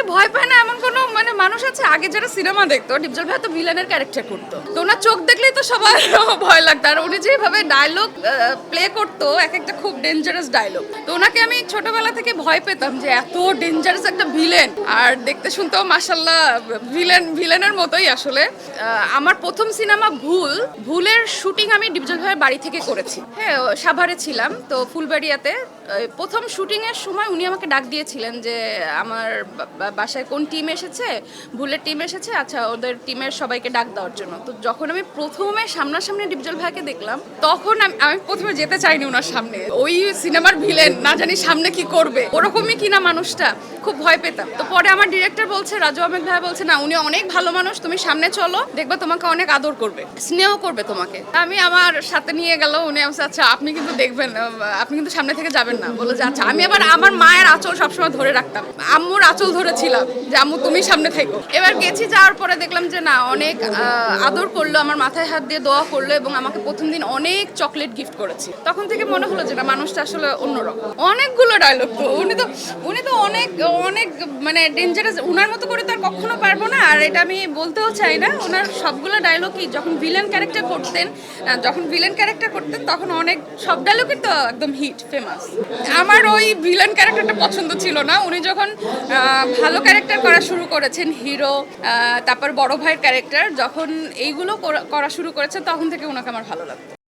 ভাইকে ভয় পায় না এমন কোনো মানে মানুষ আছে? আগে যারা সিনেমা দেখতো, ডিপজল ভাই তো ভিলেনের ক্যারেক্টার করতো, তো ওনার চোখ দেখলেই তো সবার ভয় লাগতো। আর উনি যেভাবে ডায়লগ প্লে করতো, এক একটা খুব ডেঞ্জারাস ডায়লগ, তো ওনাকে আমি ছোটবেলা থেকে ভয় পেতাম যে এত ডেঞ্জারাস একটা ভিলেন। আর দেখতে শুনতেও মাশাল্লাহ ভিলেনের মতোই আসলে। আমার প্রথম সিনেমা ভুলের শুটিং আমি ডিপজল ভাইয়ের বাড়ি থেকে করেছি। হ্যাঁ, সাভারে ছিলাম তো, ফুলবাড়িয়াতে। প্রথম শুটিংয়ের সময় উনি আমাকে ডাক দিয়েছিলেন যে আমার বাসায় কোন টিম এসেছে, ভুলের টিম এসেছে, আচ্ছা ওদের টিমের সবাইকে ডাক দেওয়ার জন্য। তো যখন আমি প্রথমে সামনাসামনি ডিপজল ভাইকে দেখলাম, তখন আমি প্রথমে যেতে চাইনি ওনার সামনে। ওই সিনেমার ভিলেন, না জানি সামনে কি করবে, ওরকমই কিনা মানুষটা, খুব ভয় পেতাম। তো পরে আমার ডিরেক্টর বলছে, রাজু আহমেদ ভাই বলছে, না উনি অনেক ভালো মানুষ, তুমি সামনে চলো, দেখবা তোমাকে অনেক আদর করবে, স্নেহ করবে তোমাকে। আমি আমার সাথে নিয়ে গেল, উনি বলছে আচ্ছা আপনি কিন্তু দেখবেন, আপনি কিন্তু সামনে থেকে যাবেন না। বলে যে আচ্ছা। আমি আবার আমার মায়ের আঁচল সবসময় ধরে রাখতাম, আম্মুর আঁচল ধরেছিলাম যে আম্মু তুমি সামনে থেকো। এবার গেছি, যাওয়ার পরে দেখলাম যে না, অনেক আদর করলো, আমার মাথায় হাত দিয়ে দোয়া করলো এবং আমাকে প্রথম দিন অনেক চকলেট গিফট করেছি। তখন থেকে মনে হলো যে না, মানুষটা আসলে অন্যরকম। অনেকগুলো ডায়লগ তো উনি তো অনেক অনেক মানে ডেঞ্জারাস, উনার মতো করে তো আর কখনো পারবো না। আর এটা আমি বলতেও চাই না, ওনার সবগুলো ডায়লগই যখন ভিলেন ক্যারেক্টার করতেন তখন অনেক সব ডায়লগই তো একদম হিট, ফেমাস। আমার ওই ভিলেন ক্যারেক্টারটা পছন্দ ছিল না। উনি যখন ভালো ক্যারেক্টার করা শুরু করেছেন, হিরো, তারপর বড় ভাইয়ের ক্যারেক্টার, যখন এইগুলো করা শুরু করেছেন, তখন থেকে ওনাকে আমার ভালো লাগতো।